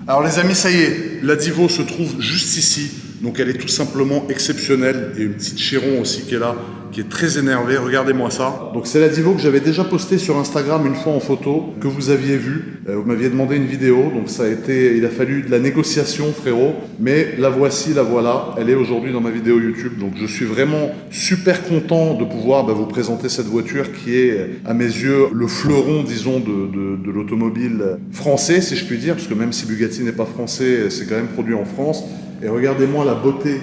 Alors les amis, ça y est, la Divo se trouve juste ici. Donc elle est tout simplement exceptionnelle. Et une petite Chiron aussi qui est là, qui est très énervée. Regardez-moi ça. Donc c'est la Divo que j'avais déjà postée sur Instagram une fois en photo, que vous aviez vue. Vous m'aviez demandé une vidéo, donc il a fallu de la négociation, frérot. Mais la voici, la voilà. Elle est aujourd'hui dans ma vidéo YouTube. Donc je suis vraiment super content de pouvoir vous présenter cette voiture qui est, à mes yeux, le fleuron, disons, de l'automobile français, si je puis dire. Parce que même si Bugatti n'est pas français, c'est quand même produit en France. Et regardez-moi la beauté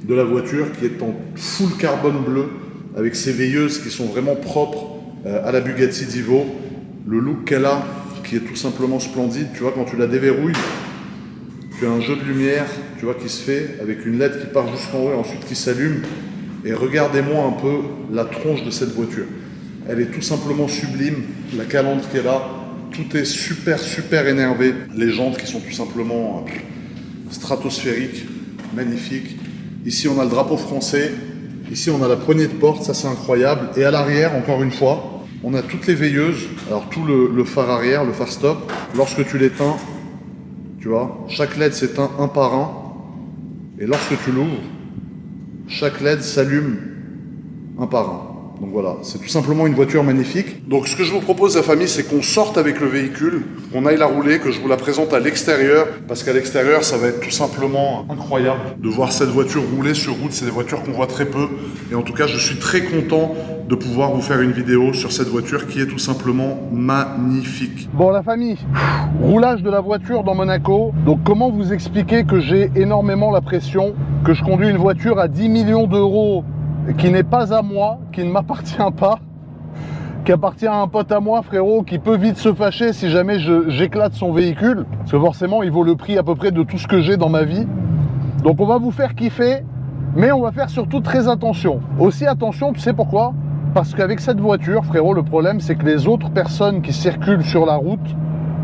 de la voiture qui est en full carbone bleu, avec ses veilleuses qui sont vraiment propres à la Bugatti Divo. Le look qu'elle a, qui est tout simplement splendide. Tu vois, quand tu la déverrouilles, tu as un jeu de lumière, tu vois, qui se fait avec une LED qui part jusqu'en haut et ensuite qui s'allume. Et regardez-moi un peu la tronche de cette voiture. Elle est tout simplement sublime. La calandre qui est là, tout est super énervé. Les jantes qui sont tout simplement stratosphériques, magnifiques. Ici, on a le drapeau français. Ici, on a la poignée de porte, ça c'est incroyable. Et à l'arrière, encore une fois, on a toutes les veilleuses. Alors tout le phare arrière, le phare stop. Lorsque tu l'éteins, tu vois, chaque LED s'éteint un par un. Et lorsque tu l'ouvres, chaque LED s'allume un par un. Donc voilà, c'est tout simplement une voiture magnifique. Donc ce que je vous propose, la famille, c'est qu'on sorte avec le véhicule, qu'on aille la rouler, que je vous la présente à l'extérieur, parce qu'à l'extérieur, ça va être tout simplement incroyable de voir cette voiture rouler sur route. C'est des voitures qu'on voit très peu. Et en tout cas, je suis très content de pouvoir vous faire une vidéo sur cette voiture qui est tout simplement magnifique. Bon, la famille, roulage de la voiture dans Monaco. Donc comment vous expliquer que j'ai énormément la pression, que je conduis une voiture à 10 millions d'euros qui n'est pas à moi, qui ne m'appartient pas, qui appartient à un pote à moi, frérot, qui peut vite se fâcher si jamais j'éclate son véhicule, parce que forcément, il vaut le prix à peu près de tout ce que j'ai dans ma vie. Donc on va vous faire kiffer, mais on va faire surtout très attention. Aussi attention, tu sais pourquoi? Parce qu'avec cette voiture, frérot, le problème, c'est que les autres personnes qui circulent sur la route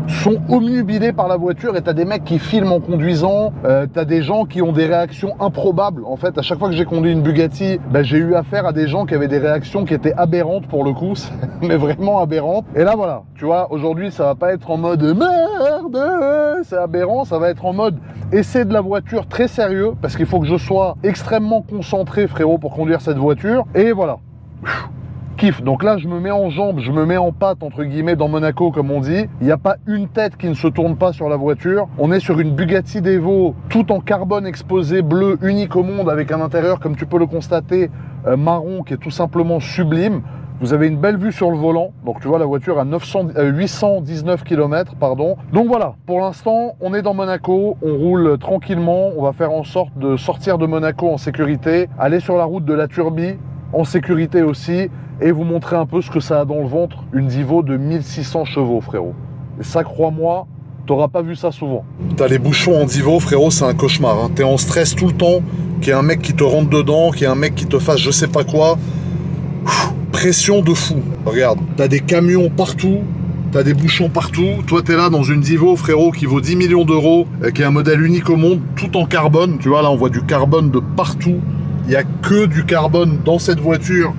sont omnubilés par la voiture et t'as des mecs qui filment en conduisant, t'as des gens qui ont des réactions improbables. En fait, à chaque fois que j'ai conduit une Bugatti, j'ai eu affaire à des gens qui avaient des réactions qui étaient aberrantes pour le coup, mais vraiment aberrantes. Et là voilà, tu vois, aujourd'hui ça va pas être en mode merde, c'est aberrant, ça va être en mode essai de la voiture très sérieux, parce qu'il faut que je sois extrêmement concentré, frérot, pour conduire cette voiture. Et voilà. Kiff. Donc là, je me mets en jambes, je me mets en patte, entre guillemets, dans Monaco, comme on dit. Il n'y a pas une tête qui ne se tourne pas sur la voiture. On est sur une Bugatti Devo, tout en carbone exposé, bleu, unique au monde, avec un intérieur, comme tu peux le constater, marron, qui est tout simplement sublime. Vous avez une belle vue sur le volant. Donc tu vois, la voiture à 819 km, pardon. Donc voilà, pour l'instant, on est dans Monaco, on roule tranquillement. On va faire en sorte de sortir de Monaco en sécurité, aller sur la route de la Turbie, en sécurité aussi, et vous montrer un peu ce que ça a dans le ventre, une Divo de 1600 chevaux, frérot. Et ça, crois-moi, t'auras pas vu ça souvent. T'as les bouchons en Divo, frérot, c'est un cauchemar. Hein. T'es en stress tout le temps, qu'il y ait un mec qui te rentre dedans, qu'il y ait un mec qui te fasse je sais pas quoi. Pression de fou. Regarde, t'as des camions partout, t'as des bouchons partout. Toi, t'es là dans une Divo, frérot, qui vaut 10 millions d'euros, qui est un modèle unique au monde, tout en carbone. Tu vois, là, on voit du carbone de partout. Il n'y a que du carbone dans cette voiture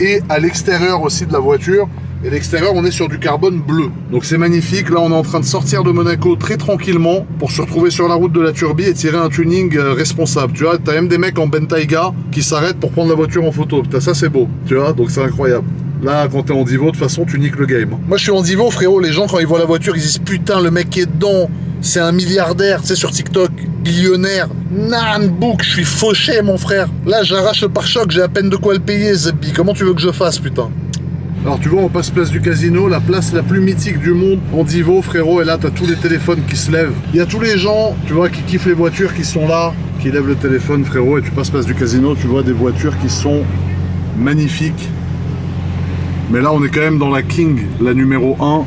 et à l'extérieur aussi de la voiture. Et l'extérieur, on est sur du carbone bleu. Donc c'est magnifique. Là, on est en train de sortir de Monaco très tranquillement pour se retrouver sur la route de la Turbie et tirer un tuning responsable. Tu vois, t'as même des mecs en Bentayga qui s'arrêtent pour prendre la voiture en photo. Putain, ça c'est beau. Tu vois, donc c'est incroyable. Là, quand t'es en Divo, de toute façon, tu niques le game. Moi, je suis en Divo, frérot. Les gens, quand ils voient la voiture, ils disent putain, le mec qui est dedans, c'est un milliardaire, tu sais, sur TikTok, billionnaire. Nan, book, je suis fauché, mon frère. Là, j'arrache le pare-choc, j'ai à peine de quoi le payer, Zebbi. Comment tu veux que je fasse, putain? Alors, tu vois, on passe place du Casino, la place la plus mythique du monde, en Divo, frérot. Et là, t'as tous les téléphones qui se lèvent. Il y a tous les gens, tu vois, qui kiffent les voitures, qui sont là, qui lèvent le téléphone, frérot. Et tu passes place du Casino, tu vois des voitures qui sont magnifiques. Mais là, on est quand même dans la King, la numéro 1.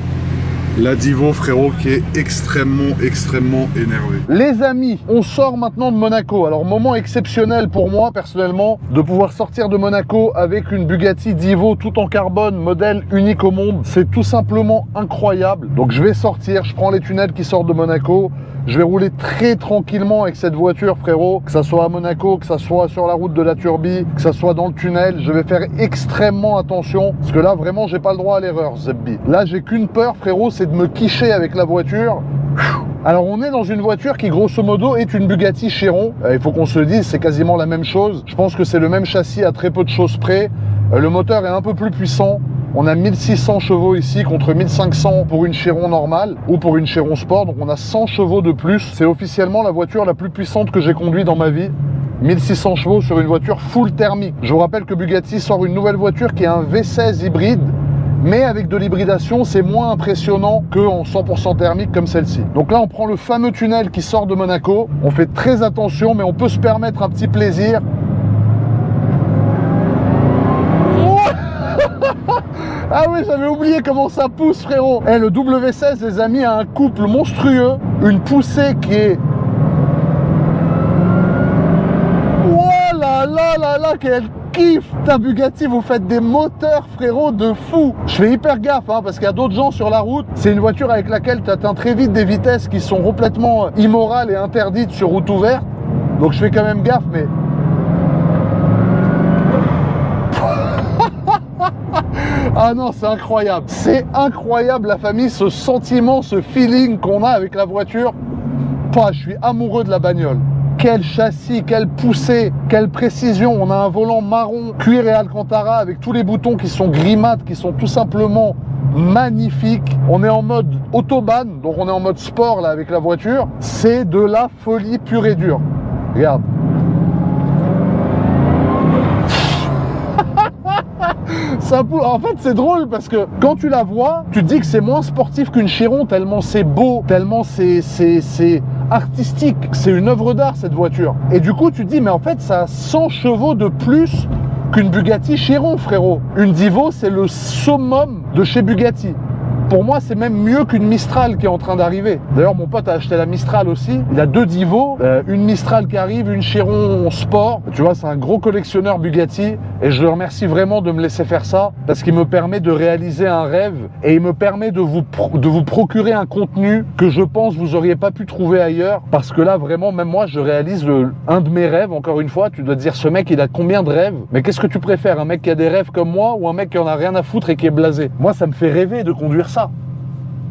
La Divo, frérot, qui est extrêmement énervée. Les amis, on sort maintenant de Monaco. Alors, moment exceptionnel pour moi, personnellement, de pouvoir sortir de Monaco avec une Bugatti Divo tout en carbone, modèle unique au monde. C'est tout simplement incroyable. Donc, je vais sortir, je prends les tunnels qui sortent de Monaco. Je vais rouler très tranquillement avec cette voiture, frérot, que ça soit à Monaco, que ça soit sur la route de la Turbie, que ça soit dans le tunnel. Je vais faire extrêmement attention, parce que là, vraiment, j'ai pas le droit à l'erreur, Zebbi. Là, j'ai qu'une peur, frérot, c'est essaie de me quicher avec la voiture. Alors on est dans une voiture qui grosso modo est une Bugatti Chiron. Il faut qu'on se le dise, c'est quasiment la même chose. Je pense que c'est le même châssis à très peu de choses près. Le moteur est un peu plus puissant. On a 1600 chevaux ici contre 1500 pour une Chiron normale ou pour une Chiron Sport. Donc on a 100 chevaux de plus. C'est officiellement la voiture la plus puissante que j'ai conduite dans ma vie. 1600 chevaux sur une voiture full thermique. Je vous rappelle que Bugatti sort une nouvelle voiture qui est un V16 hybride. Mais avec de l'hybridation, c'est moins impressionnant qu'en 100% thermique comme celle-ci. Donc là, on prend le fameux tunnel qui sort de Monaco. On fait très attention, mais on peut se permettre un petit plaisir. Ah oui, j'avais oublié comment ça pousse, frérot. Eh, le W16, les amis, a un couple monstrueux. Une poussée qui est... Oh là là là là, quel kiff! Ta Bugatti, vous faites des moteurs, frérot, de fou. Je fais hyper gaffe, hein, parce qu'il y a d'autres gens sur la route. C'est une voiture avec laquelle tu atteins très vite des vitesses qui sont complètement immorales et interdites sur route ouverte. Donc je fais quand même gaffe, mais... Ah non, c'est incroyable. C'est incroyable, la famille, ce sentiment, ce feeling qu'on a avec la voiture. Je suis amoureux de la bagnole. Quel châssis, quelle poussée, quelle précision. On a un volant marron, cuir et alcantara avec tous les boutons qui sont gris mat, qui sont tout simplement magnifiques. On est en mode autobahn, donc on est en mode sport là avec la voiture. C'est de la folie pure et dure. Regarde. En fait, c'est drôle parce que quand tu la vois, tu te dis que c'est moins sportif qu'une Chiron, tellement c'est beau, tellement c'est artistique. C'est une œuvre d'art, cette voiture. Et du coup, tu te dis, mais en fait, ça a 100 chevaux de plus qu'une Bugatti Chiron, frérot. Une Divo, c'est le summum de chez Bugatti. Pour moi, c'est même mieux qu'une Mistral qui est en train d'arriver. D'ailleurs, mon pote a acheté la Mistral aussi. Il a 2 Divo, une Mistral qui arrive, une Chiron Sport. Tu vois, c'est un gros collectionneur Bugatti. Et je le remercie vraiment de me laisser faire ça parce qu'il me permet de réaliser un rêve et il me permet de vous procurer un contenu que je pense vous auriez pas pu trouver ailleurs. Parce que là, vraiment, même moi, je réalise un de mes rêves. Encore une fois, tu dois te dire, ce mec, il a combien de rêves? Mais qu'est-ce que tu préfères? Un mec qui a des rêves comme moi ou un mec qui en a rien à foutre et qui est blasé? Moi, ça me fait rêver de conduire ça.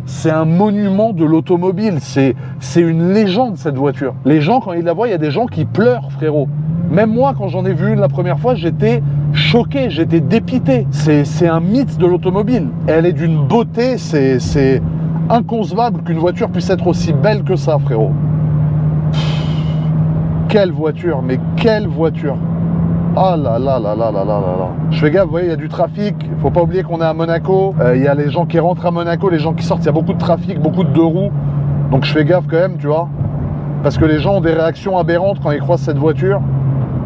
C'est un monument de l'automobile, c'est une légende cette voiture. Les gens, quand ils la voient, il y a des gens qui pleurent, frérot. Même moi, quand j'en ai vu une la première fois, j'étais choqué, j'étais dépité. C'est un mythe de l'automobile. Elle est d'une beauté, c'est inconcevable qu'une voiture puisse être aussi belle que ça, frérot. Quelle voiture, mais quelle voiture! Ah là là là là là là là là. Je fais gaffe, vous voyez, il y a du trafic. Il faut pas oublier qu'on est à Monaco. Il y a les gens qui rentrent à Monaco, les gens qui sortent. Il y a beaucoup de trafic, beaucoup de deux roues. Donc je fais gaffe quand même, tu vois. Parce que les gens ont des réactions aberrantes quand ils croisent cette voiture.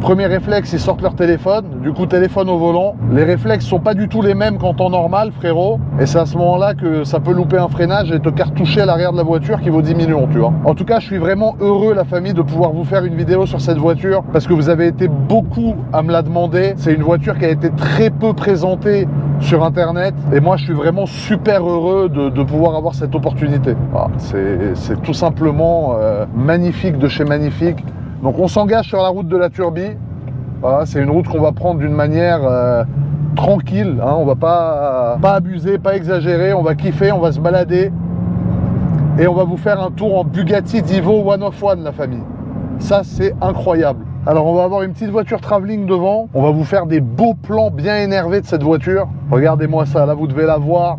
Premier réflexe, ils sortent leur téléphone. Du coup, téléphone au volant. Les réflexes sont pas du tout les mêmes qu'en temps normal, frérot. Et c'est à ce moment-là que ça peut louper un freinage et te cartoucher à l'arrière de la voiture qui vaut 10 millions, tu vois. En tout cas, je suis vraiment heureux, la famille, de pouvoir vous faire une vidéo sur cette voiture parce que vous avez été beaucoup à me la demander. C'est une voiture qui a été très peu présentée sur Internet. Et moi, je suis vraiment super heureux de pouvoir avoir cette opportunité. Voilà, c'est tout simplement magnifique de chez magnifique. Donc on s'engage sur la route de la Turbie. Voilà, c'est une route qu'on va prendre d'une manière tranquille, hein. On va pas abuser, pas exagérer. On va kiffer, on va se balader. Et on va vous faire un tour en Bugatti Divo One of One, la famille. Ça, c'est incroyable. Alors on va avoir une petite voiture travelling devant. On va vous faire des beaux plans bien énervés de cette voiture. Regardez-moi ça, là vous devez la voir.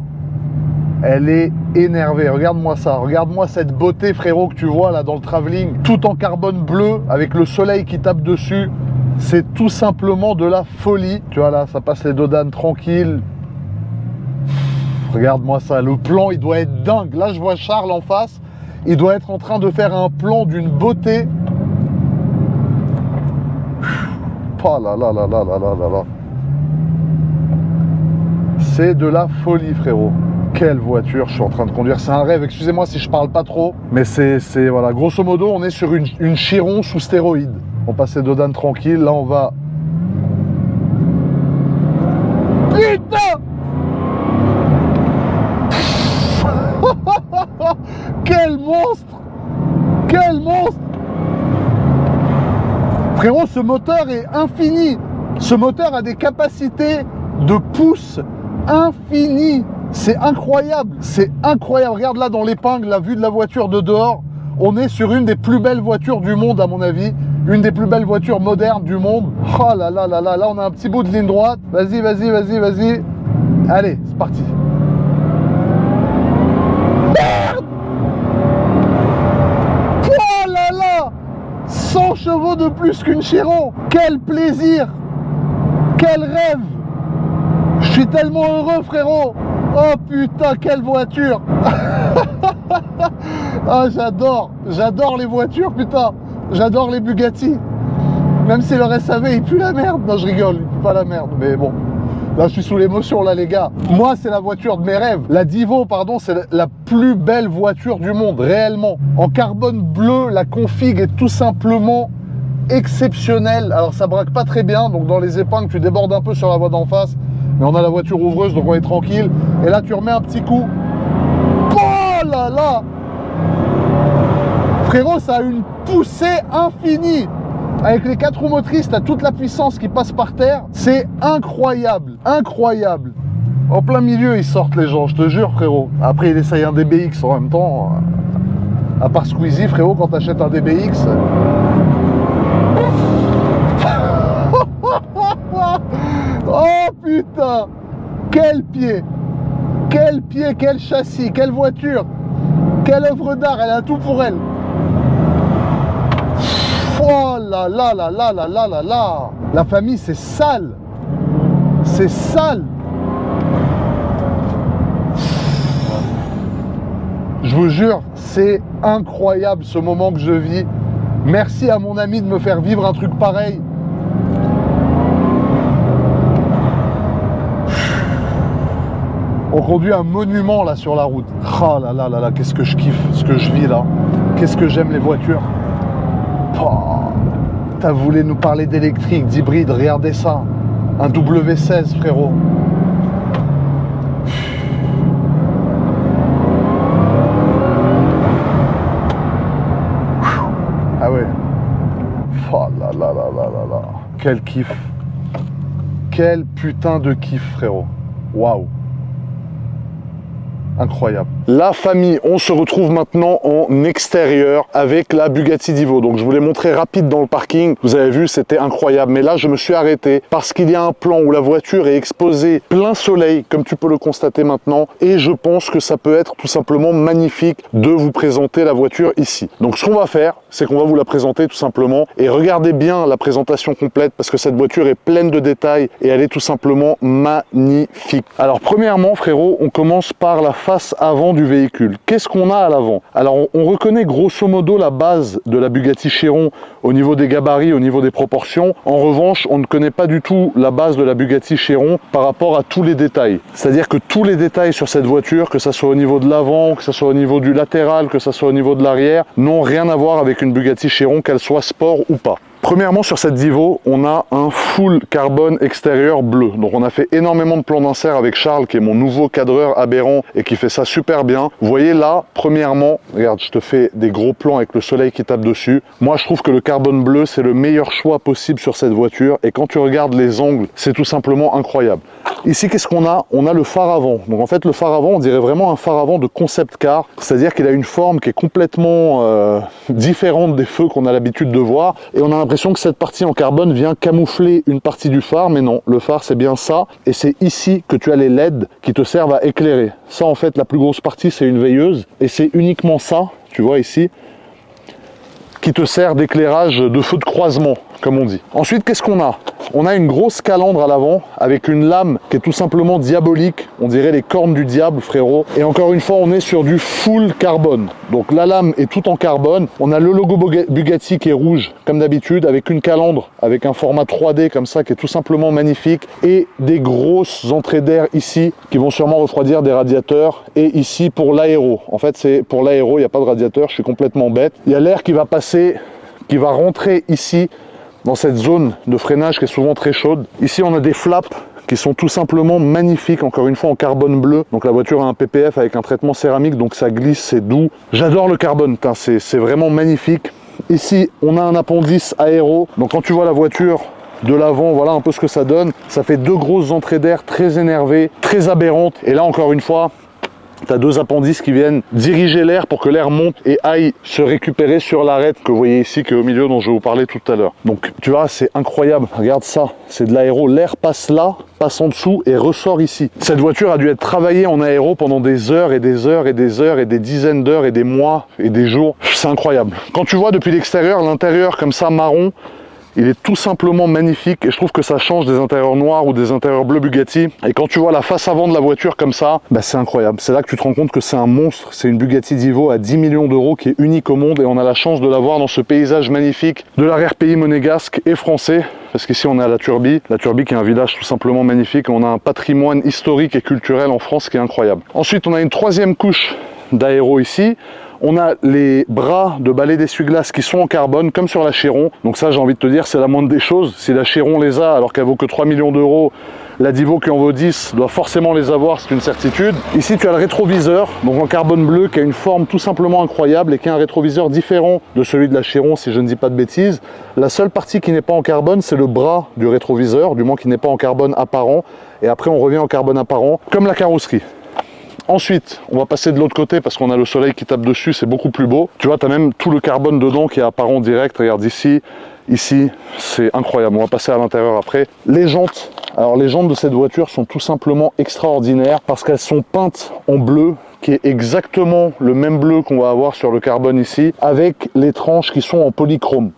Elle est énervée, regarde-moi ça, regarde-moi cette beauté, frérot, que tu vois là dans le travelling, tout en carbone bleu avec le soleil qui tape dessus. C'est tout simplement de la folie. Tu vois là, ça passe les dodanes tranquilles. Regarde-moi ça, le plan il doit être dingue. Là je vois Charles en face, il doit être en train de faire un plan d'une beauté. Oh là là là là là là là là. C'est de la folie, frérot. Quelle voiture je suis en train de conduire, c'est un rêve, excusez-moi si je parle pas trop, mais c'est voilà, grosso modo on est sur une Chiron sous stéroïde. On passe les dodanes tranquilles, là on va... Putain! Quel monstre! Quel monstre! Frérot, ce moteur est infini. Ce moteur a des capacités de pouce infinies. C'est incroyable, c'est incroyable. Regarde là dans l'épingle, la vue de la voiture de dehors. On est sur une des plus belles voitures du monde à mon avis. Une des plus belles voitures modernes du monde. Oh là là là là, là on a un petit bout de ligne droite. Vas-y, vas-y, vas-y, vas-y. Allez, c'est parti. Merde! Oh là là! 100 chevaux de plus qu'une Chiron. Quel plaisir! Quel rêve! Je suis tellement heureux, frérot! Oh putain, quelle voiture! Ah, j'adore les voitures, putain! J'adore les Bugatti! Même si leur SAV il pue la merde! Non, je rigole, il pue pas la merde, mais bon. Là, je suis sous l'émotion, là, les gars. Moi, c'est la voiture de mes rêves. La Divo, pardon, c'est la plus belle voiture du monde, réellement. En carbone bleu, la config est tout simplement exceptionnelle. Alors, ça braque pas très bien, donc dans les épingles, tu débordes un peu sur la voie d'en face. Mais on a la voiture ouvreuse, donc on est tranquille. Et là, tu remets un petit coup. Oh là là! Frérot, ça a une poussée infinie. Avec les 4 roues motrices, tu as toute la puissance qui passe par terre. C'est incroyable, incroyable. En plein milieu, ils sortent les gens, je te jure, frérot. Après, il essaye un DBX en même temps. À part Squeezie, frérot, quand tu achètes un DBX... Oh putain! Quel pied! Quel pied, quel châssis, quelle voiture! Quelle œuvre d'art, elle a tout pour elle! Oh là là là là là là là là! La famille, c'est sale! C'est sale! Je vous jure, c'est incroyable ce moment que je vis. Merci à mon ami de me faire vivre un truc pareil. On conduit un monument là sur la route. Oh là là là là, qu'est-ce que je kiffe ce que je vis là. Qu'est-ce que j'aime les voitures. Oh, t'as voulu nous parler d'électrique, d'hybride, regardez ça. Un W16, frérot. Ah ouais. Oh là là là là là là. Quel kiff. Quel putain de kiff, frérot. Waouh. Incroyable. La famille, on se retrouve maintenant en extérieur avec la Bugatti Divo. Donc je vous l'ai montré rapide dans le parking. Vous avez vu, c'était incroyable. Mais là, je me suis arrêté parce qu'il y a un plan où la voiture est exposée plein soleil, comme tu peux le constater maintenant. Et je pense que ça peut être tout simplement magnifique de vous présenter la voiture ici. Donc ce qu'on va faire, c'est qu'on va vous la présenter tout simplement. Et regardez bien la présentation complète parce que cette voiture est pleine de détails et elle est tout simplement magnifique. Alors premièrement, frérot, on commence par la face avant du véhicule. Qu'est-ce qu'on a à l'avant? Alors on reconnaît grosso modo la base de la Bugatti Chiron au niveau des gabarits, au niveau des proportions. En revanche, on ne connaît pas du tout la base de la Bugatti Chiron par rapport à tous les détails. C'est-à-dire que tous les détails sur cette voiture, que ce soit au niveau de l'avant, que ce soit au niveau du latéral, que ce soit au niveau de l'arrière, n'ont rien à voir avec une Bugatti Chiron, qu'elle soit sport ou pas. Premièrement, sur cette Divo, on a un full carbone extérieur bleu. Donc on a fait énormément de plans d'insert avec Charles, qui est mon nouveau cadreur aberrant et qui fait ça super bien. Vous voyez là, premièrement, regarde, je te fais des gros plans avec le soleil qui tape dessus. Moi, je trouve que le carbone bleu, c'est le meilleur choix possible sur cette voiture. Et quand tu regardes les angles, c'est tout simplement incroyable. Ici, qu'est-ce qu'on a? On a le phare avant. Donc en fait, le phare avant, on dirait vraiment un phare avant de concept car. C'est-à-dire qu'il a une forme qui est complètement différente des feux qu'on a l'habitude de voir. Et on a l'impression que cette partie en carbone vient camoufler une partie du phare, mais non, le phare c'est bien ça, et c'est ici que tu as les LED qui te servent à éclairer. Ça en fait, la plus grosse partie c'est une veilleuse, et c'est uniquement ça, tu vois ici, qui te sert d'éclairage de feu de croisement, comme on dit. Ensuite, qu'est-ce qu'on a? On a une grosse calandre à l'avant avec une lame qui est tout simplement diabolique. On dirait les cornes du diable, frérot. Et encore une fois, on est sur du full carbone. Donc la lame est toute en carbone. On a le logo Bugatti qui est rouge, comme d'habitude, avec une calandre, avec un format 3D comme ça, qui est tout simplement magnifique. Et des grosses entrées d'air ici, qui vont sûrement refroidir des radiateurs. Et ici, pour l'aéro. En fait, c'est pour l'aéro, il n'y a pas de radiateur, je suis complètement bête. Il y a l'air qui va passer, qui va rentrer ici, dans cette zone de freinage qui est souvent très chaude. Ici, on a des flaps qui sont tout simplement magnifiques, encore une fois en carbone bleu. Donc la voiture a un PPF avec un traitement céramique, donc ça glisse, c'est doux. J'adore le carbone, c'est vraiment magnifique. Ici, on a un appendice aéro. Donc quand tu vois la voiture de l'avant, voilà un peu ce que ça donne. Ça fait deux grosses entrées d'air très énervées, très aberrantes. Et là, encore une fois, tu as deux appendices qui viennent diriger l'air pour que l'air monte et aille se récupérer sur l'arête que vous voyez ici, qui est au milieu, dont je vais vous parler tout à l'heure. Donc tu vois, c'est incroyable. Regarde ça, c'est de l'aéro. L'air passe là, passe en dessous et ressort ici. Cette voiture a dû être travaillée en aéro pendant des heures et des heures et des heures et des dizaines d'heures et des mois et des jours. C'est incroyable. Quand tu vois depuis l'extérieur, l'intérieur comme ça, marron, il est tout simplement magnifique et je trouve que ça change des intérieurs noirs ou des intérieurs bleus Bugatti. Et quand tu vois la face avant de la voiture comme ça, bah c'est incroyable. C'est là que tu te rends compte que c'est un monstre. C'est une Bugatti Divo à 10 millions d'euros qui est unique au monde et on a la chance de la voir dans ce paysage magnifique de l'arrière-pays monégasque et français. Parce qu'ici on est à La Turbie qui est un village tout simplement magnifique. On a un patrimoine historique et culturel en France qui est incroyable. Ensuite on a une troisième couche d'aéro ici. On a les bras de balai d'essuie-glace qui sont en carbone, comme sur la Chiron. Donc ça, j'ai envie de te dire, c'est la moindre des choses. Si la Chiron les a, alors qu'elle vaut que 3 millions d'euros, la Divo qui en vaut 10 doit forcément les avoir, c'est une certitude. Ici, tu as le rétroviseur, donc en carbone bleu, qui a une forme tout simplement incroyable et qui a un rétroviseur différent de celui de la Chiron, si je ne dis pas de bêtises. La seule partie qui n'est pas en carbone, c'est le bras du rétroviseur, du moins qui n'est pas en carbone apparent. Et après, on revient en carbone apparent, comme la carrosserie. Ensuite, on va passer de l'autre côté parce qu'on a le soleil qui tape dessus, c'est beaucoup plus beau. Tu vois, tu as même tout le carbone dedans qui est apparent direct. Regarde ici, ici, c'est incroyable. On va passer à l'intérieur après. Les jantes. Alors les jantes de cette voiture sont tout simplement extraordinaires parce qu'elles sont peintes en bleu, qui est exactement le même bleu qu'on va avoir sur le carbone ici, avec les tranches qui sont en polychrome.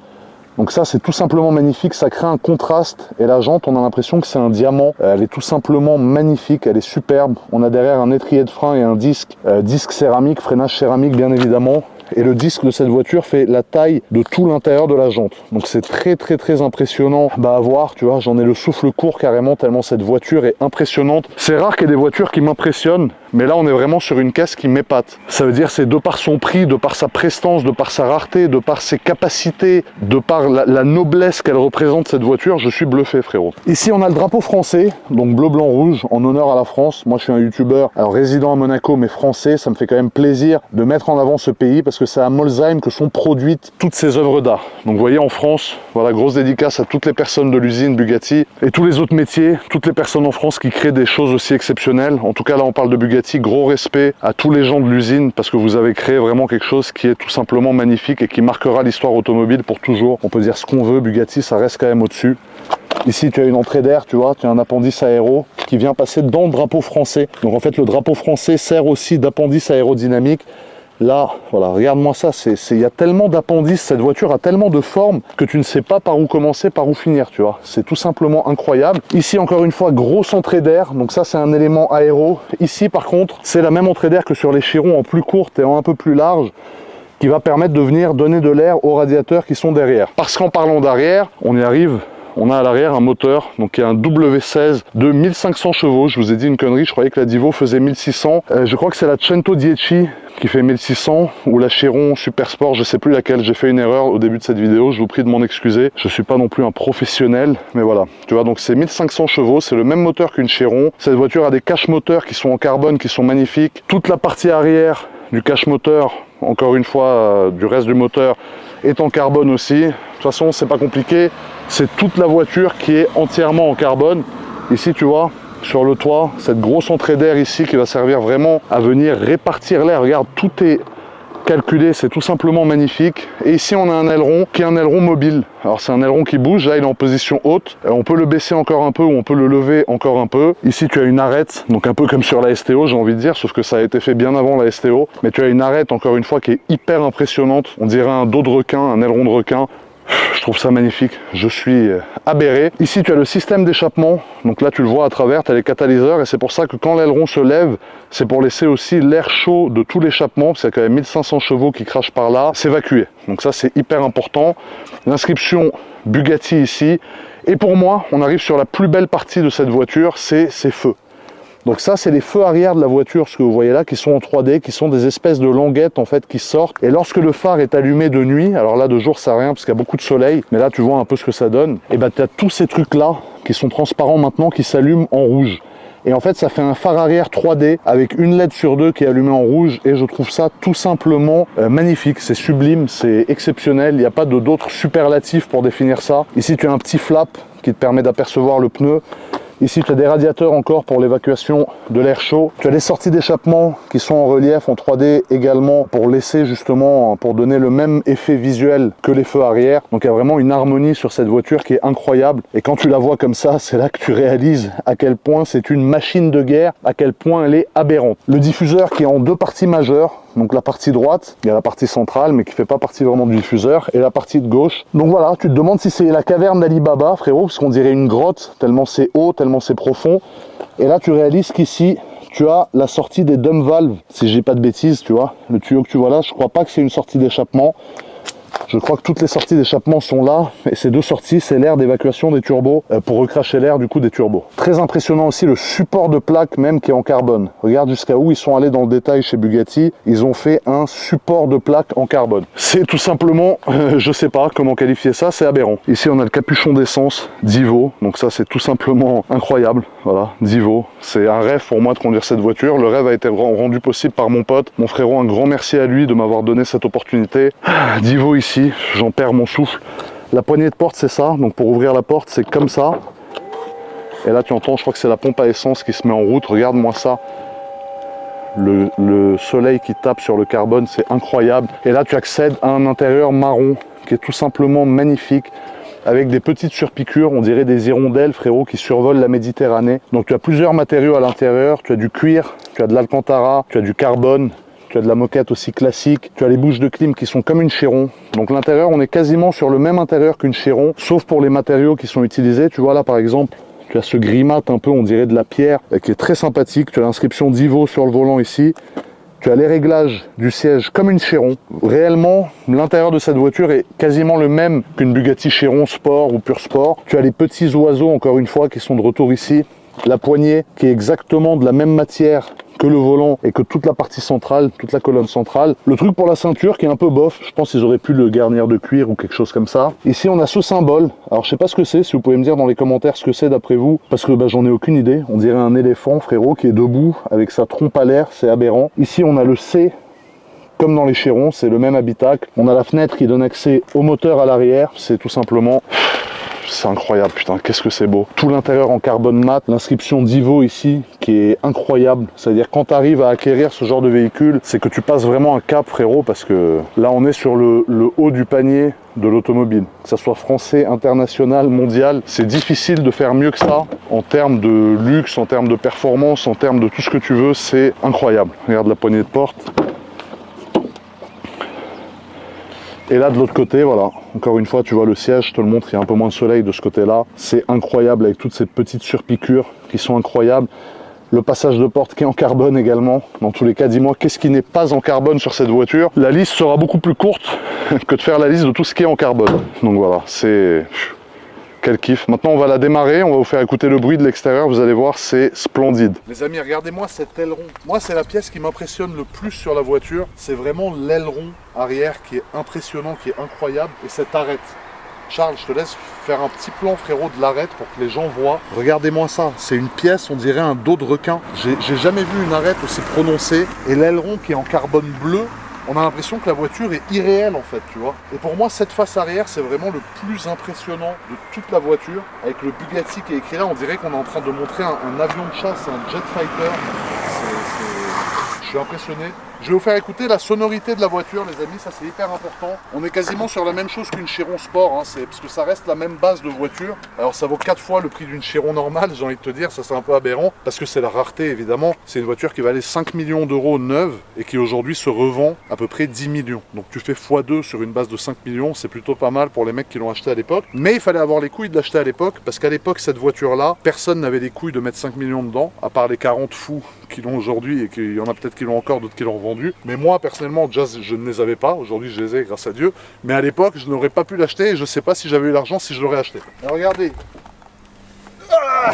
Donc ça, c'est tout simplement magnifique, ça crée un contraste. Et la jante, on a l'impression que c'est un diamant. Elle est tout simplement magnifique, elle est superbe. On a derrière un étrier de frein et un disque, disque céramique, freinage céramique bien évidemment. Et le disque de cette voiture fait la taille de tout l'intérieur de la jante. Donc c'est très impressionnant à voir, tu vois, j'en ai le souffle court carrément tellement cette voiture est impressionnante. C'est rare qu'il y ait des voitures qui m'impressionnent, mais là on est vraiment sur une caisse qui m'épate. Ça veut dire c'est de par son prix, de par sa prestance, de par sa rareté, de par ses capacités, de par la noblesse qu'elle représente cette voiture, je suis bluffé frérot. Ici on a le drapeau français, donc bleu, blanc, rouge, en honneur à la France. Moi je suis un youtubeur, alors résident à Monaco mais français, ça me fait quand même plaisir de mettre en avant ce pays parce que c'est à Molsheim que sont produites toutes ces œuvres d'art. Donc vous voyez en France, voilà, grosse dédicace à toutes les personnes de l'usine Bugatti et tous les autres métiers, toutes les personnes en France qui créent des choses aussi exceptionnelles. En tout cas là on parle de Bugatti, gros respect à tous les gens de l'usine parce que vous avez créé vraiment quelque chose qui est tout simplement magnifique et qui marquera l'histoire automobile pour toujours. On peut dire ce qu'on veut, Bugatti ça reste quand même au-dessus. Ici tu as une entrée d'air, tu vois, tu as un appendice aéro qui vient passer dans le drapeau français. Donc en fait le drapeau français sert aussi d'appendice aérodynamique. Là, voilà, regarde-moi ça, il y a tellement d'appendices, cette voiture a tellement de formes que tu ne sais pas par où commencer, par où finir, tu vois. C'est tout simplement incroyable. Ici, encore une fois, grosse entrée d'air, donc ça, c'est un élément aéro. Ici, par contre, c'est la même entrée d'air que sur les Chiron, en plus courte et en un peu plus large, qui va permettre de venir donner de l'air aux radiateurs qui sont derrière. Parce qu'en parlant d'arrière, on y arrive. On a à l'arrière un moteur, donc qui est un W16 de 1500 chevaux. Je vous ai dit une connerie, je croyais que la Divo faisait 1600. Je crois que c'est la Cento Dieci qui fait 1600 ou la Chiron Super Sport, je sais plus laquelle. J'ai fait une erreur au début de cette vidéo, je vous prie de m'en excuser. Je suis pas non plus un professionnel, mais voilà. Tu vois, donc c'est 1500 chevaux, c'est le même moteur qu'une Chiron. Cette voiture a des caches moteurs qui sont en carbone, qui sont magnifiques. Toute la partie arrière du cache moteur, encore une fois, du reste du moteur, est en carbone aussi. De toute façon, c'est pas compliqué. C'est toute la voiture qui est entièrement en carbone. Ici, tu vois, sur le toit, cette grosse entrée d'air ici qui va servir vraiment à venir répartir l'air. Regarde, tout est calculé, c'est tout simplement magnifique. Et ici, on a un aileron qui est un aileron mobile. Alors, c'est un aileron qui bouge. Là, il est en position haute. On peut le baisser encore un peu ou on peut le lever encore un peu. Ici, tu as une arête, donc un peu comme sur la STO, j'ai envie de dire, sauf que ça a été fait bien avant la STO. Mais tu as une arête, encore une fois, qui est hyper impressionnante. On dirait un dos de requin, un aileron de requin. Je trouve ça magnifique, je suis aberré. Ici tu as le système d'échappement, donc là tu le vois à travers, tu as les catalyseurs et c'est pour ça que quand l'aileron se lève, c'est pour laisser aussi l'air chaud de tout l'échappement, parce qu'il y a quand même 1500 chevaux qui crachent par là, s'évacuer. Donc ça c'est hyper important. L'inscription Bugatti ici. Et pour moi, on arrive sur la plus belle partie de cette voiture, c'est ses feux. Donc ça, c'est les feux arrière de la voiture, ce que vous voyez là, qui sont en 3D, qui sont des espèces de languettes en fait qui sortent. Et lorsque le phare est allumé de nuit, alors là de jour ça rien parce qu'il y a beaucoup de soleil, mais là tu vois un peu ce que ça donne. Et bah tu as tous ces trucs là qui sont transparents maintenant, qui s'allument en rouge. Et en fait, ça fait un phare arrière 3D avec une LED sur deux qui est allumée en rouge. Et je trouve ça tout simplement magnifique. C'est sublime, c'est exceptionnel. Il n'y a pas d'autres superlatifs pour définir ça. Ici, tu as un petit flap qui te permet d'apercevoir le pneu. Ici, tu as des radiateurs encore pour l'évacuation de l'air chaud. Tu as des sorties d'échappement qui sont en relief, en 3D également, pour laisser justement, pour donner le même effet visuel que les feux arrière. Donc il y a vraiment une harmonie sur cette voiture qui est incroyable. Et quand tu la vois comme ça, c'est là que tu réalises à quel point c'est une machine de guerre, à quel point elle est aberrante. Le diffuseur qui est en deux parties majeures. Donc la partie droite, il y a la partie centrale, mais qui ne fait pas partie vraiment du diffuseur, et la partie de gauche. Donc voilà, tu te demandes si c'est la caverne d'Ali Baba, frérot, parce qu'on dirait une grotte, tellement c'est haut, tellement c'est profond. Et là, tu réalises qu'ici, tu as la sortie des dump valves, si je dis pas de bêtises, tu vois. Le tuyau que tu vois là, je crois pas que c'est une sortie d'échappement. Je crois que toutes les sorties d'échappement sont là, et ces deux sorties, c'est l'air d'évacuation des turbos, pour recracher l'air du coup des turbos. Très impressionnant aussi le support de plaque même qui est en carbone. Regarde jusqu'à où ils sont allés dans le détail chez Bugatti, ils ont fait un support de plaque en carbone. C'est tout simplement, je sais pas comment qualifier ça, c'est aberrant. Ici on a le capuchon d'essence Divo, donc ça c'est tout simplement incroyable, voilà, Divo. C'est un rêve pour moi de conduire cette voiture, le rêve a été rendu possible par mon pote, mon frérot, un grand merci à lui de m'avoir donné cette opportunité. Divo ici, j'en perds mon souffle. La poignée de porte c'est ça, donc pour ouvrir la porte c'est comme ça. Et là tu entends, je crois que c'est la pompe à essence qui se met en route, regarde-moi ça. Le soleil qui tape sur le carbone, c'est incroyable. Et là tu accèdes à un intérieur marron qui est tout simplement magnifique, avec des petites surpiqûres, on dirait des hirondelles, frérot, qui survolent la Méditerranée. Donc tu as plusieurs matériaux à l'intérieur, tu as du cuir, tu as de l'alcantara, tu as du carbone, tu as de la moquette aussi classique, tu as les bouches de clim qui sont comme une Chiron. Donc l'intérieur, on est quasiment sur le même intérieur qu'une Chiron, sauf pour les matériaux qui sont utilisés. Tu vois là par exemple, tu as ce gris mat un peu, on dirait de la pierre, qui est très sympathique. Tu as l'inscription Divo sur le volant ici. Tu as les réglages du siège comme une Chiron. Réellement, l'intérieur de cette voiture est quasiment le même qu'une Bugatti Chiron Sport ou Pure Sport. Tu as les petits oiseaux, encore une fois, qui sont de retour ici. La poignée qui est exactement de la même matière que le volant et que toute la partie centrale, toute la colonne centrale. Le truc pour la ceinture qui est un peu bof, je pense qu'ils auraient pu le garnir de cuir ou quelque chose comme ça. Ici on a ce symbole, alors je sais pas ce que c'est, si vous pouvez me dire dans les commentaires ce que c'est d'après vous, parce que j'en ai aucune idée. On dirait un éléphant, frérot, qui est debout avec sa trompe à l'air, c'est aberrant. Ici on a le C, comme dans les Chirons, c'est le même habitacle. On a la fenêtre qui donne accès au moteur à l'arrière, c'est tout simplement... C'est incroyable, putain, qu'est-ce que c'est beau. Tout l'intérieur en carbone mat, l'inscription Divo ici, qui est incroyable. C'est-à-dire quand tu arrives à acquérir ce genre de véhicule, c'est que tu passes vraiment un cap, frérot, parce que là, on est sur le haut du panier de l'automobile. Que ça soit français, international, mondial, c'est difficile de faire mieux que ça en termes de luxe, en termes de performance, en termes de tout ce que tu veux, c'est incroyable. Regarde la poignée de porte. Et là de l'autre côté, voilà, encore une fois tu vois le siège, je te le montre, il y a un peu moins de soleil de ce côté-là. C'est incroyable avec toutes ces petites surpiqûres qui sont incroyables. Le passage de porte qui est en carbone également. Dans tous les cas, dis-moi, qu'est-ce qui n'est pas en carbone sur cette voiture? La liste sera beaucoup plus courte que de faire la liste de tout ce qui est en carbone. Donc voilà, c'est... Quel kiff. Maintenant on va la démarrer, on va vous faire écouter le bruit de l'extérieur, vous allez voir, c'est splendide. Les amis, regardez-moi cet aileron. Moi c'est la pièce qui m'impressionne le plus sur la voiture. C'est vraiment l'aileron arrière qui est impressionnant, qui est incroyable. Et cette arête. Charles, je te laisse faire un petit plan, frérot, de l'arête pour que les gens voient. Regardez-moi ça, c'est une pièce, on dirait un dos de requin. J'ai jamais vu une arête aussi prononcée. Et l'aileron qui est en carbone bleu, on a l'impression que la voiture est irréelle en fait, tu vois. Et pour moi, cette face arrière, c'est vraiment le plus impressionnant de toute la voiture. Avec le Bugatti qui est écrit là, on dirait qu'on est en train de montrer un avion de chasse, un jet fighter. Je suis impressionné. Je vais vous faire écouter la sonorité de la voiture, les amis, ça c'est hyper important. On est quasiment sur la même chose qu'une Chiron Sport, hein, parce que ça reste la même base de voiture. Alors ça vaut 4 fois le prix d'une Chiron normale, j'ai envie de te dire, ça c'est un peu aberrant, parce que c'est la rareté évidemment. C'est une voiture qui valait 5 millions d'euros neuve et qui aujourd'hui se revend à peu près 10 millions. Donc tu fais x2 sur une base de 5 millions, c'est plutôt pas mal pour les mecs qui l'ont acheté à l'époque. Mais il fallait avoir les couilles de l'acheter à l'époque, parce qu'à l'époque cette voiture-là, personne n'avait les couilles de mettre 5 millions dedans, à part les 40 fous qui l'ont aujourd'hui et qu'il y en a peut-être qui l'ont encore, d'autres qui l'ont vendu. Mais moi personnellement, déjà je ne les avais pas, aujourd'hui je les ai grâce à Dieu. Mais à l'époque, je n'aurais pas pu l'acheter et je ne sais pas si j'avais eu l'argent si je l'aurais acheté. Alors, regardez. Ah,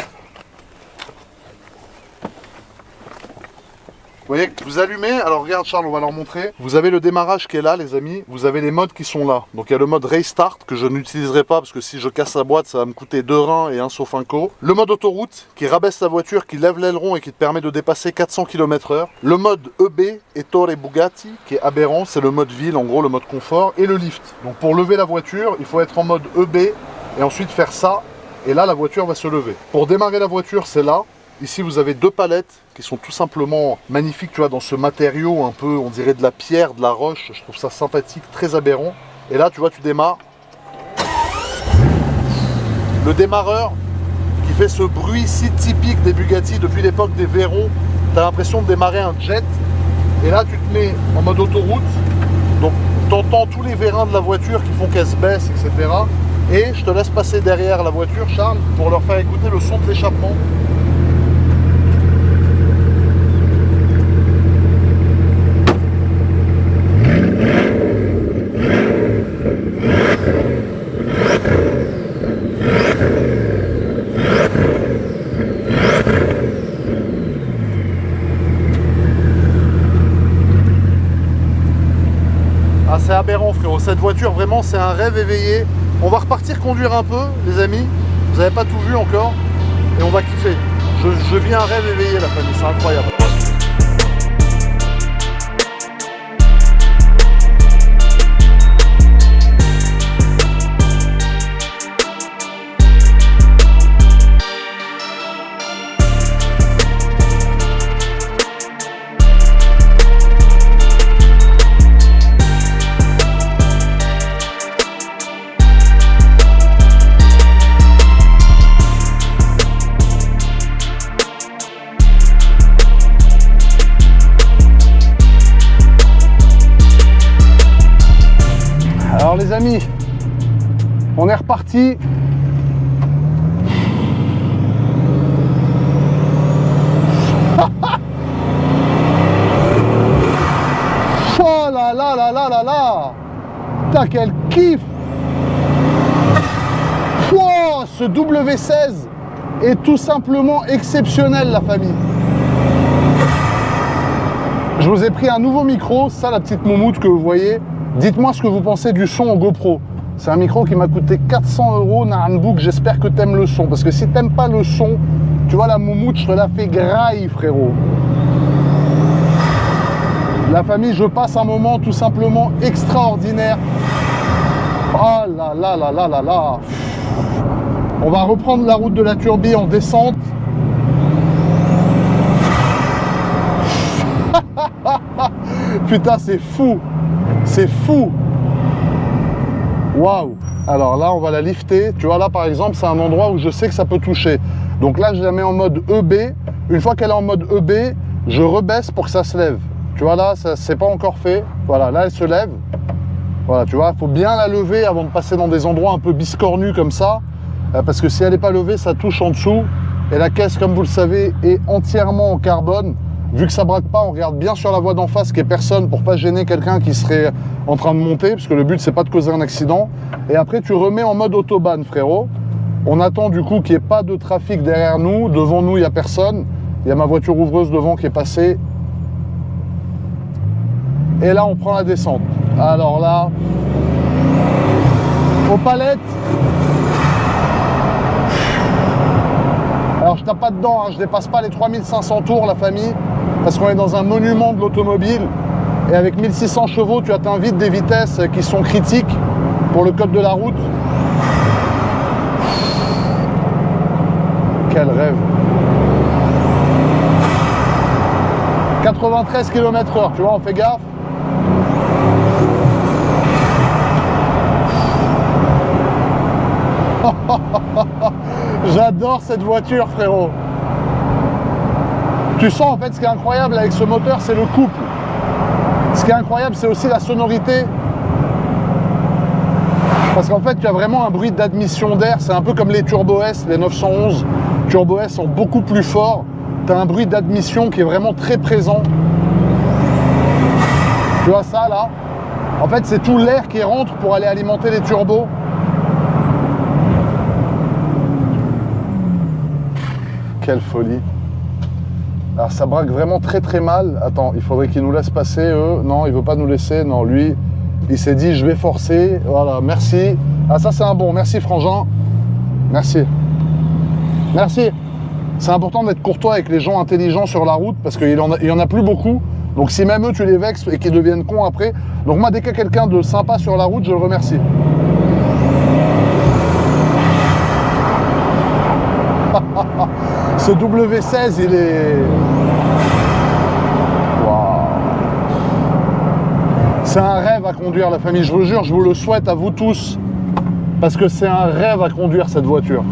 voyez, vous allumez, alors regarde Charles, on va leur montrer. Vous avez le démarrage qui est là les amis, vous avez les modes qui sont là. Donc il y a le mode Restart que je n'utiliserai pas parce que si je casse la boîte ça va me coûter 2 reins et un Sofinco. Le mode autoroute qui rabaisse la voiture, qui lève l'aileron et qui te permet de dépasser 400 km/h. Le mode EB, Ettore Bugatti, qui est aberrant, c'est le mode ville, en gros le mode confort. Et le lift. Donc pour lever la voiture, il faut être en mode EB et ensuite faire ça. Et là la voiture va se lever. Pour démarrer la voiture c'est là. Ici, vous avez 2 palettes qui sont tout simplement magnifiques, tu vois, dans ce matériau un peu, on dirait de la pierre, de la roche. Je trouve ça sympathique, très aberrant. Et là, tu vois, tu démarres. Le démarreur qui fait ce bruit si typique des Bugatti depuis l'époque des Veyron. Tu as l'impression de démarrer un jet. Et là, tu te mets en mode autoroute. Donc, tu entends tous les vérins de la voiture qui font qu'elle se baisse, etc. Et je te laisse passer derrière la voiture, Charles, pour leur faire écouter le son de l'échappement. C'est aberrant frérot, cette voiture vraiment c'est un rêve éveillé. On va repartir conduire un peu les amis, vous n'avez pas tout vu encore et on va kiffer. Je vis un rêve éveillé la famille, c'est incroyable. Alors les amis, on est reparti. Oh là là là là là là. Putain quel kiff. Oh, ce W16 est tout simplement exceptionnel la famille. Je vous ai pris un nouveau micro, ça la petite moumoute que vous voyez. Dites-moi ce que vous pensez du son en GoPro. C'est un micro qui m'a coûté 400 €, Naranbook. J'espère que t'aimes le son. Parce que si t'aimes pas le son, tu vois la moumoute, je te la fais graille, frérot. La famille, je passe un moment tout simplement extraordinaire. Oh là là là là là là. On va reprendre la route de la Turbie en descente. Putain, c'est fou. C'est fou. Waouh. Alors là, on va la lifter. Tu vois, là, par exemple, c'est un endroit où je sais que ça peut toucher. Donc là, je la mets en mode EB. Une fois qu'elle est en mode EB, je rebaisse pour que ça se lève. Tu vois, là, ça c'est pas encore fait. Voilà, là, elle se lève. Voilà, tu vois, il faut bien la lever avant de passer dans des endroits un peu biscornus comme ça. Parce que si elle n'est pas levée, ça touche en dessous. Et la caisse, comme vous le savez, est entièrement en carbone. Vu que ça braque pas, on regarde bien sur la voie d'en face qu'il n'y ait personne pour pas gêner quelqu'un qui serait en train de monter, parce que le but c'est pas de causer un accident. Et après tu remets en mode autobahn, frérot. On attend du coup qu'il n'y ait pas de trafic derrière nous. Devant nous, il n'y a personne. Il y a ma voiture ouvreuse devant qui est passée. Et là, on prend la descente. Alors là, aux palettes. Alors je tape pas dedans, hein, je dépasse pas les 3500 tours la famille, parce qu'on est dans un monument de l'automobile, et avec 1600 chevaux, tu atteins vite des vitesses qui sont critiques pour le code de la route. Quel rêve. 93 km/h, tu vois, on fait gaffe. J'adore cette voiture, frérot. Tu sens, en fait, ce qui est incroyable avec ce moteur, c'est le couple. Ce qui est incroyable, c'est aussi la sonorité. Parce qu'en fait, tu as vraiment un bruit d'admission d'air. C'est un peu comme les Turbo S, les 911 Turbo S sont beaucoup plus forts. Tu as un bruit d'admission qui est vraiment très présent. Tu vois ça, là? En fait, c'est tout l'air qui rentre pour aller alimenter les turbos. Quelle folie. Alors ça braque vraiment très très mal. Attends, il faudrait qu'il nous laisse passer, eux. Non, il veut pas nous laisser. Non, lui, il s'est dit, je vais forcer. Voilà, merci. Ah, ça c'est un bon. Merci, Frangin. Merci. Merci. C'est important d'être courtois avec les gens intelligents sur la route parce qu'il y en a plus beaucoup. Donc si même eux, tu les vexes et qu'ils deviennent cons après. Donc moi, dès qu'il y a quelqu'un de sympa sur la route, je le remercie. Ce W16, il est... Waouh. C'est un rêve à conduire, la famille. Je vous jure, je vous le souhaite à vous tous. Parce que c'est un rêve à conduire, cette voiture.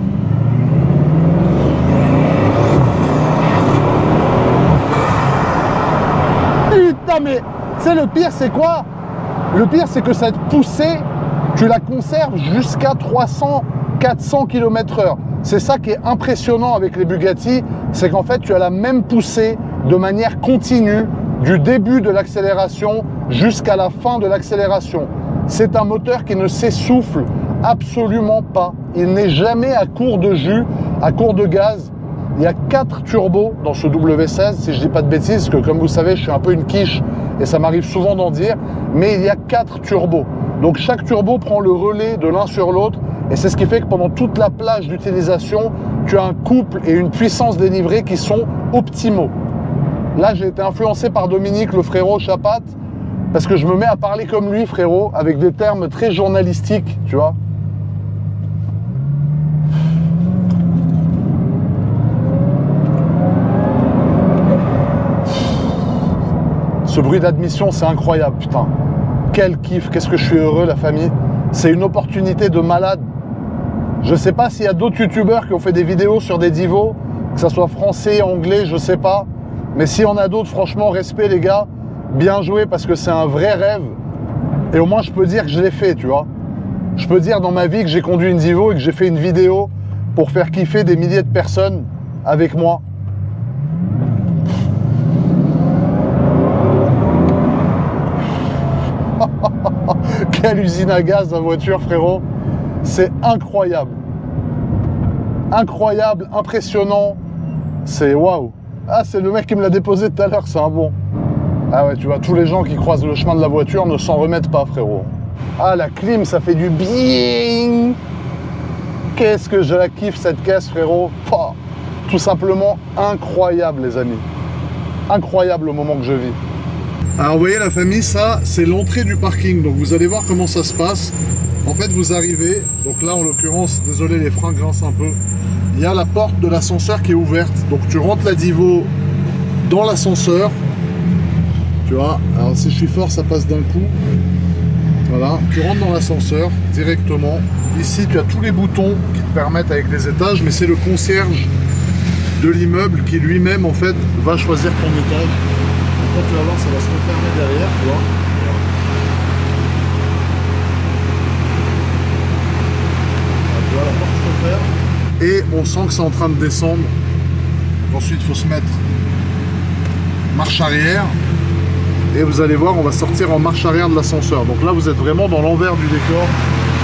Putain, mais... Tu sais, le pire, c'est quoi? Le pire, c'est que cette poussée, tu la conserves jusqu'à 300-400 km/h. C'est ça qui est impressionnant avec les Bugatti, c'est qu'en fait, tu as la même poussée de manière continue du début de l'accélération jusqu'à la fin de l'accélération. C'est un moteur qui ne s'essouffle absolument pas. Il n'est jamais à court de jus, à court de gaz. Il y a 4 turbos dans ce W16, si je dis pas de bêtises, parce que comme vous savez, je suis un peu une quiche et ça m'arrive souvent d'en dire, mais il y a 4 turbos. Donc chaque turbo prend le relais de l'un sur l'autre. Et c'est ce qui fait que pendant toute la plage d'utilisation, tu as un couple et une puissance délivrée qui sont optimaux. Là, j'ai été influencé par Dominique, le frérot Chapat, parce que je me mets à parler comme lui, frérot, avec des termes très journalistiques, tu vois. Ce bruit d'admission, c'est incroyable, putain. Quel kiff, qu'est-ce que je suis heureux, la famille. C'est une opportunité de malade. Je sais pas s'il y a d'autres youtubeurs qui ont fait des vidéos sur des divos, que ça soit français, anglais, je sais pas. Mais s'il y en a d'autres, franchement, respect les gars. Bien joué parce que c'est un vrai rêve. Et au moins, je peux dire que je l'ai fait, tu vois. Je peux dire dans ma vie que j'ai conduit une divo et que j'ai fait une vidéo pour faire kiffer des milliers de personnes avec moi. Quelle usine à gaz, la voiture, frérot. C'est incroyable. Incroyable, impressionnant. C'est waouh. Ah, c'est le mec qui me l'a déposé tout à l'heure, c'est un bon. Ah ouais, tu vois, tous les gens qui croisent le chemin de la voiture ne s'en remettent pas, frérot. Ah, la clim, ça fait du bien. Qu'est-ce que je la kiffe, cette caisse, frérot. Pouah. Tout simplement incroyable, les amis. Incroyable le moment que je vis. Alors vous voyez la famille, ça c'est l'entrée du parking, donc vous allez voir comment ça se passe. En fait vous arrivez, donc là en l'occurrence, désolé les freins grincent un peu, il y a la porte de l'ascenseur qui est ouverte, donc tu rentres la Divo dans l'ascenseur, tu vois, alors si je suis fort ça passe d'un coup, voilà, tu rentres dans l'ascenseur directement, ici tu as tous les boutons qui te permettent avec les étages, mais c'est le concierge de l'immeuble qui lui-même en fait va choisir ton étage. Quand tu vas voir, ça va se refermer derrière, tu vois. Tu vois, la porte se referme. Et on sent que c'est en train de descendre. Donc ensuite, il faut se mettre marche arrière. Et vous allez voir, on va sortir en marche arrière de l'ascenseur. Donc là, vous êtes vraiment dans l'envers du décor.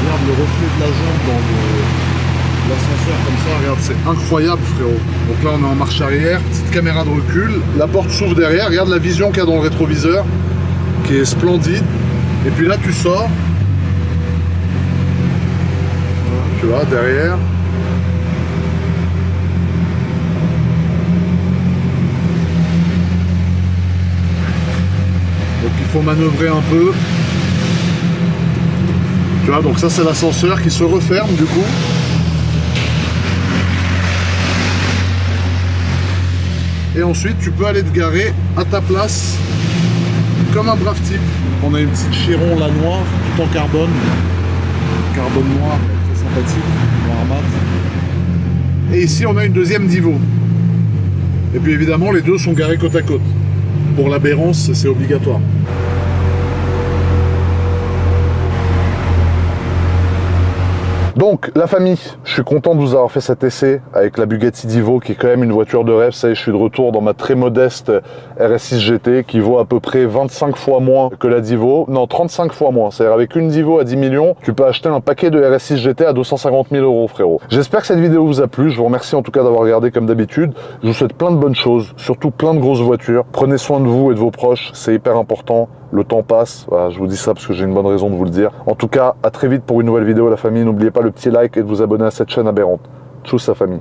Regarde le reflet de la jambe dans l'ascenseur comme ça. Regarde, c'est incroyable, frérot. Donc là, on est en marche arrière, petite caméra de recul. La porte s'ouvre derrière. Regarde la vision qu'il y a dans le rétroviseur, qui est splendide. Et puis là, tu sors. Tu vois, derrière. Donc il faut manœuvrer un peu. Tu vois, donc ça c'est l'ascenseur qui se referme du coup. Et ensuite tu peux aller te garer à ta place comme un brave type. On a une petite Chiron Lanois, tout en carbone. Carbone noir, très sympathique, noir mat. Et ici on a une deuxième Divo. Et puis évidemment les deux sont garés côte à côte. Pour l'aberrance, c'est obligatoire. Donc, la famille, je suis content de vous avoir fait cet essai avec la Bugatti Divo, qui est quand même une voiture de rêve. Ça y est, je suis de retour dans ma très modeste RS6 GT, qui vaut à peu près 25 fois moins que la Divo. Non, 35 fois moins. C'est-à-dire, avec une Divo à 10 millions, tu peux acheter un paquet de RS6 GT à 250 000 €, frérot. J'espère que cette vidéo vous a plu. Je vous remercie en tout cas d'avoir regardé comme d'habitude. Je vous souhaite plein de bonnes choses, surtout plein de grosses voitures. Prenez soin de vous et de vos proches, c'est hyper important. Le temps passe, voilà, je vous dis ça parce que j'ai une bonne raison de vous le dire. En tout cas, à très vite pour une nouvelle vidéo, la famille. N'oubliez pas le petit like et de vous abonner à cette chaîne aberrante. Tchuss, la famille.